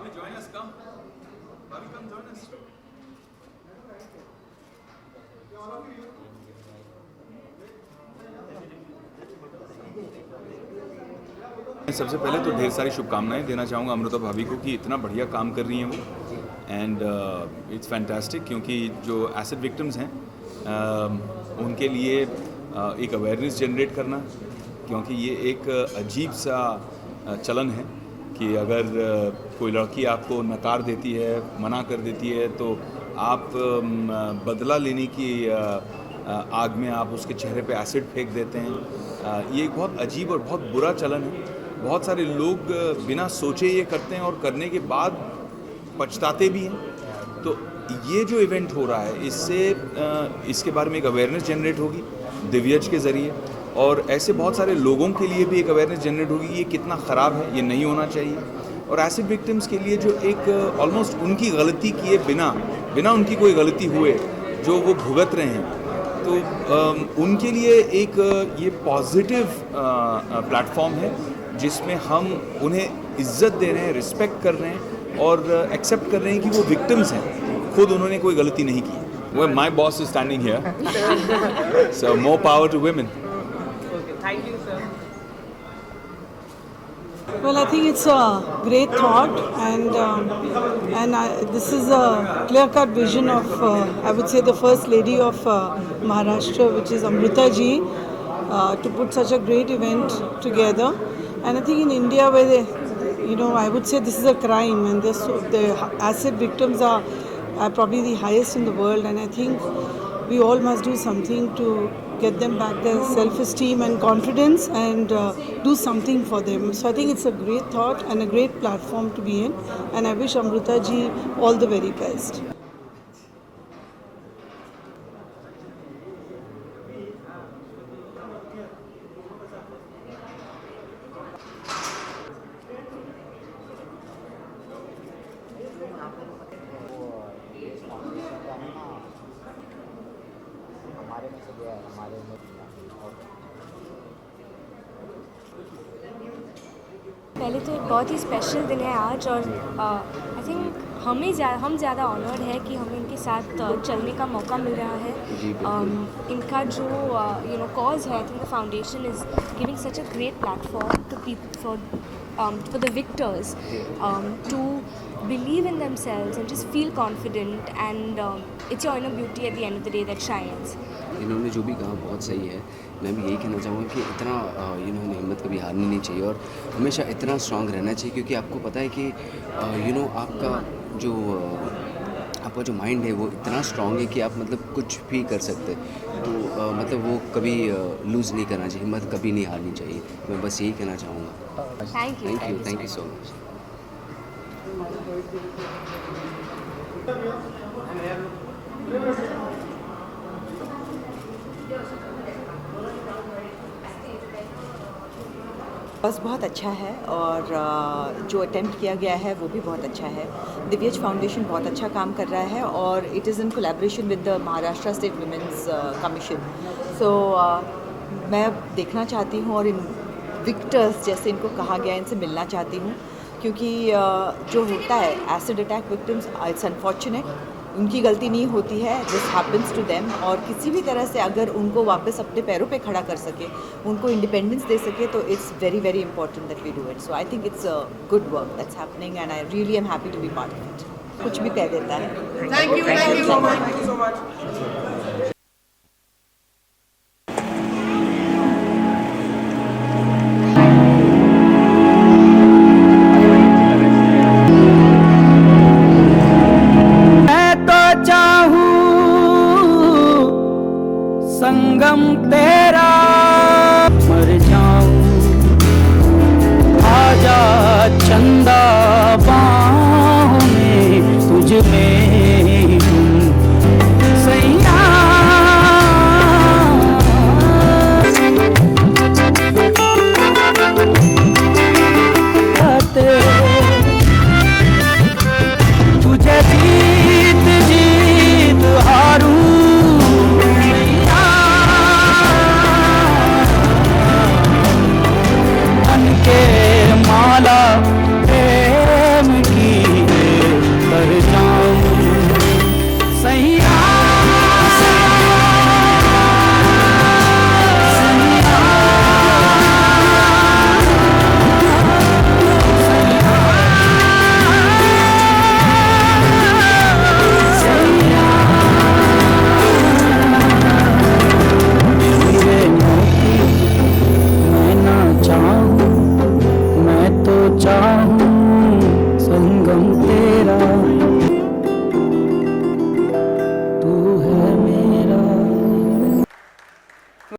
Bobby, join us. Come. Bobby, come join us. सबसे पहले तो ढेर सारी शुभकामनाएं देना चाहूँगा अमृता भाभी को कि इतना बढ़िया काम कर रही हैं वो, एंड इट्स फैंटास्टिक, क्योंकि जो एसिड विक्टिम्स हैं उनके लिए एक अवेयरनेस जनरेट करना, क्योंकि ये एक अजीब सा चलन है कि अगर कोई लड़की आपको नकार देती है, मना कर देती है, तो आप बदला लेने की आग में आप उसके चेहरे पे एसिड फेंक देते हैं। ये एक बहुत अजीब और बहुत बुरा चलन है। बहुत सारे लोग बिना सोचे ये करते हैं और करने के बाद पछताते भी हैं। तो ये जो इवेंट हो रहा है, इससे इसके बारे में एक अवेयरनेस जनरेट होगी दिव्यज के ज़रिए, और ऐसे बहुत सारे लोगों के लिए भी एक अवेयरनेस जनरेट होगी कि ये कितना ख़राब है, ये नहीं होना चाहिए। और एसिड विक्टिम्स के लिए जो एक ऑलमोस्ट उनकी गलती किए बिना उनकी कोई गलती हुए जो वो भुगत रहे हैं, तो उनके लिए एक ये पॉजिटिव प्लेटफॉर्म है जिसमें हम उन्हें इज्जत दे रहे हैं, रिस्पेक्ट कर रहे हैं और एक्सेप्ट कर रहे हैं कि वो विक्टिम्स हैं, खुद उन्होंने कोई गलती नहीं की। Well, my boss is standing here, so more power to women. Okay, thank you, sir. Well, I think it's a great thought, and this is a clear-cut vision of, I would say, the First Lady of Maharashtra, which is Amrita ji, to put such a great event together. And I think in India, where they, I would say this is a crime, and the acid victims are probably the highest in the world, and I think we all must do something to get them back their self-esteem and confidence, and do something for them. So I think it's a great thought and a great platform to be in, and I wish Amrita ji all the very best. पहले तो एक बहुत ही special दिन है आज, और I think हम ज़्यादा ऑनर्ड है कि हमें इनके साथ चलने का मौका मिल रहा है। इनका जो कॉज है, I think the foundation is giving such a great platform to people for the victors to believe in themselves and just feel confident, and it's your inner beauty at the end of the day that shines. इन्होंने जो भी कहा बहुत सही है। मैं भी यही कहना चाहूँगा कि इतना इन्होंने हिम्मत कभी हारनी नहीं चाहिए और हमेशा इतना स्ट्रांग रहना चाहिए, क्योंकि आपको पता है कि आपका जो माइंड है वो इतना स्ट्रांग है कि आप मतलब कुछ भी कर सकते, तो मतलब वो कभी लूज़ नहीं करना चाहिए, हिम्मत कभी नहीं हारनी चाहिए। मैं बस यही कहना चाहूँगा। Thank you so much. बस बहुत अच्छा है, और जो अटेम्प्ट किया गया है वो भी बहुत अच्छा है। दिव्यज फाउंडेशन बहुत अच्छा काम कर रहा है, और it is in collaboration with the Maharashtra state women's commission. So मैं देखना चाहती हूँ, और इन विक्टर्स जैसे इनको कहा गया, इनसे मिलना चाहती हूँ, क्योंकि जो होता है acid attack victims, it's unfortunate, उनकी गलती नहीं होती है, दिस हैपन्स टू देम, और किसी भी तरह से अगर उनको वापस अपने पैरों पे खड़ा कर सके, उनको इंडिपेंडेंस दे सके, तो it's very very important that we do it. So I think it's a good work that's happening, and I really am happy to be part of it. कुछ भी कह देता है। Thank you so much. संगम तेरा मर जाऊं, आजा चंदा बाहों में तुझ में